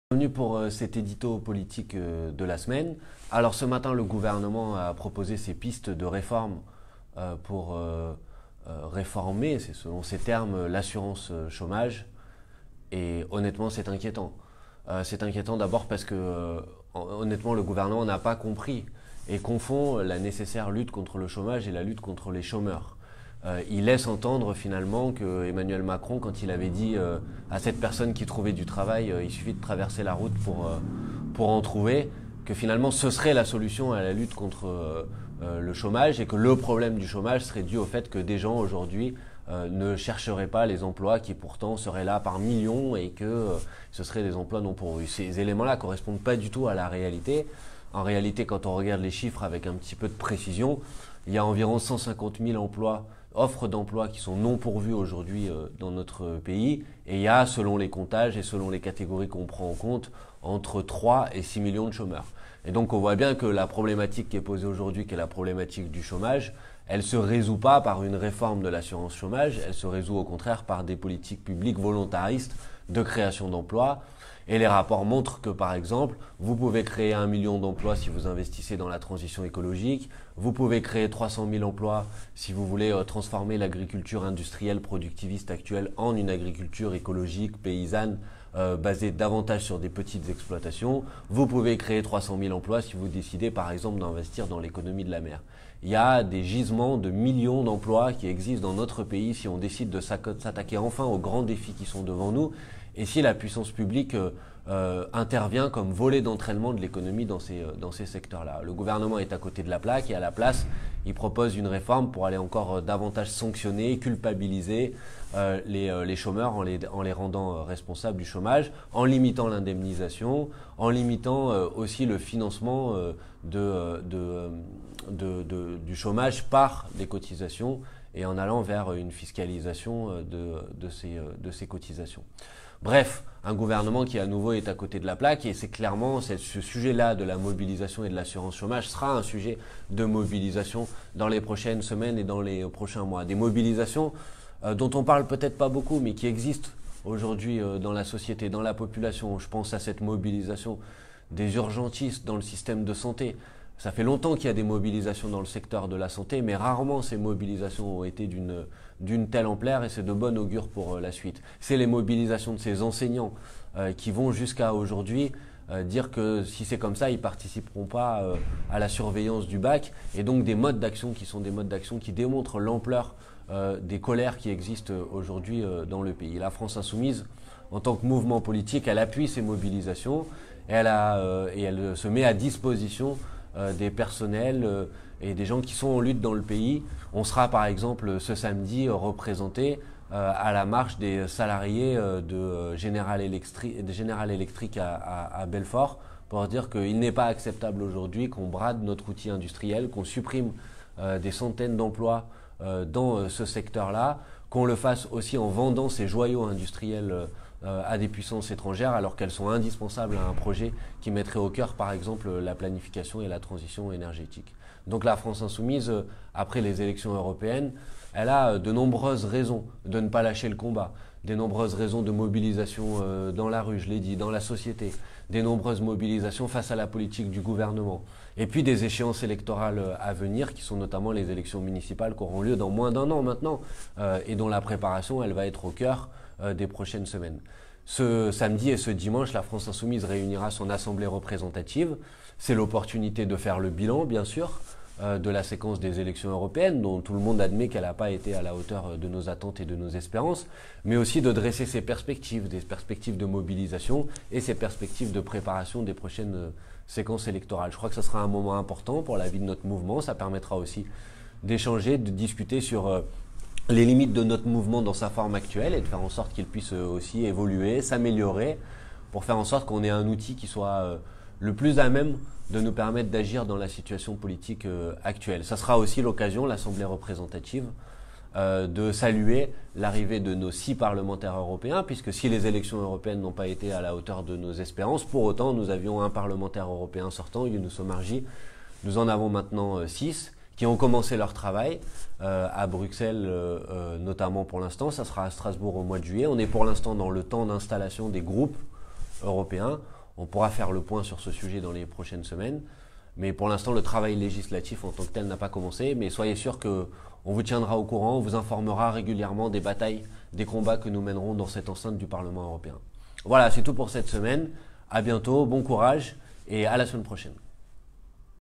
Bienvenue pour cet édito politique de la semaine. Alors ce matin, le gouvernement a proposé ses pistes de réforme pour réformer, c'est selon ses termes, l'assurance chômage. Et honnêtement, c'est inquiétant. C'est inquiétant d'abord parce que honnêtement, le gouvernement n'a pas compris et confond la nécessaire lutte contre le chômage et la lutte contre les chômeurs. Il laisse entendre finalement que Emmanuel Macron, quand il avait dit à cette personne qui trouvait du travail, il suffit de traverser la route pour en trouver, que finalement ce serait la solution à la lutte contre le chômage et que le problème du chômage serait dû au fait que des gens aujourd'hui ne chercheraient pas les emplois qui pourtant seraient là par millions et que ce seraient des emplois non pourvus. Ces éléments-là correspondent pas du tout à la réalité. En réalité, quand on regarde les chiffres avec un petit peu de précision, il y a environ 150 000 offres d'emploi qui sont non pourvues aujourd'hui dans notre pays. Et il y a, selon les comptages et selon les catégories qu'on prend en compte, entre 3 et 6 millions de chômeurs. Et donc on voit bien que la problématique qui est posée aujourd'hui, qui est la problématique du chômage, elle se résout pas par une réforme de l'assurance chômage, elle se résout au contraire par des politiques publiques volontaristes de création d'emplois. Et les rapports montrent que, par exemple, vous pouvez créer 1 million d'emplois si vous investissez dans la transition écologique, vous pouvez créer 300 000 emplois si vous voulez transformer l'agriculture industrielle productiviste actuelle en une agriculture écologique, paysanne, basée davantage sur des petites exploitations. Vous pouvez créer 300 000 emplois si vous décidez, par exemple, d'investir dans l'économie de la mer. Il y a des gisements de millions d'emplois qui existent dans notre pays si on décide de s'attaquer enfin aux grands défis qui sont devant nous. Et si la puissance publique intervient comme volet d'entraînement de l'économie dans ces secteurs-là. Le gouvernement est à côté de la plaque et à la place, il propose une réforme pour aller encore davantage sanctionner, culpabiliser les chômeurs en les rendant responsables du chômage, en limitant l'indemnisation, en limitant aussi le financement du chômage par des cotisations et en allant vers une fiscalisation de ces cotisations. Bref, un gouvernement qui à nouveau est à côté de la plaque et c'est clairement ce sujet-là de la mobilisation et de l'assurance chômage sera un sujet de mobilisation dans les prochaines semaines et dans les prochains mois. Des mobilisations dont on parle peut-être pas beaucoup mais qui existent aujourd'hui dans la société, dans la population. Je pense à cette mobilisation des urgentistes dans le système de santé. Ça fait longtemps qu'il y a des mobilisations dans le secteur de la santé, mais rarement ces mobilisations ont été d'une telle ampleur et c'est de bon augure pour la suite. C'est les mobilisations de ces enseignants qui vont jusqu'à aujourd'hui dire que si c'est comme ça, ils participeront pas à la surveillance du bac et donc des modes d'action qui sont des modes d'action qui démontrent l'ampleur des colères qui existent aujourd'hui dans le pays. La France Insoumise, en tant que mouvement politique, elle appuie ces mobilisations et elle se met à disposition des personnels et des gens qui sont en lutte dans le pays. On sera par exemple ce samedi représenté à la marche des salariés de General Electric à Belfort pour dire qu'il n'est pas acceptable aujourd'hui qu'on brade notre outil industriel, qu'on supprime des centaines d'emplois dans ce secteur-là, qu'on le fasse aussi en vendant ces joyaux industriels à des puissances étrangères alors qu'elles sont indispensables à un projet qui mettrait au cœur par exemple la planification et la transition énergétique. Donc la France Insoumise, après les élections européennes, elle a de nombreuses raisons de ne pas lâcher le combat, des nombreuses raisons de mobilisation dans la rue, je l'ai dit, dans la société, des nombreuses mobilisations face à la politique du gouvernement. Et puis des échéances électorales à venir, qui sont notamment les élections municipales qui auront lieu dans moins d'un an maintenant, et dont la préparation, elle va être au cœur des prochaines semaines. Ce samedi et ce dimanche, la France Insoumise réunira son assemblée représentative. C'est l'opportunité de faire le bilan, bien sûr, de la séquence des élections européennes, dont tout le monde admet qu'elle n'a pas été à la hauteur de nos attentes et de nos espérances, mais aussi de dresser ses perspectives, des perspectives de mobilisation et ses perspectives de préparation des prochaines séquences électorales. Je crois que ce sera un moment important pour la vie de notre mouvement. Ça permettra aussi d'échanger, de discuter sur les limites de notre mouvement dans sa forme actuelle et de faire en sorte qu'il puisse aussi évoluer, s'améliorer, pour faire en sorte qu'on ait un outil qui soit le plus à même de nous permettre d'agir dans la situation politique actuelle. Ça sera aussi l'occasion, l'Assemblée représentative, de saluer l'arrivée de nos 6 parlementaires européens, puisque si les élections européennes n'ont pas été à la hauteur de nos espérances, pour autant nous avions un parlementaire européen sortant, Younous Omarjee. Nous en avons maintenant 6 qui ont commencé leur travail à Bruxelles notamment pour l'instant. Ça sera à Strasbourg au mois de juillet. On est pour l'instant dans le temps d'installation des groupes européens. On pourra faire le point sur ce sujet dans les prochaines semaines. Mais pour l'instant, le travail législatif en tant que tel n'a pas commencé. Mais soyez sûr qu'on vous tiendra au courant, on vous informera régulièrement des batailles, des combats que nous mènerons dans cette enceinte du Parlement européen. Voilà, c'est tout pour cette semaine. À bientôt, bon courage et à la semaine prochaine.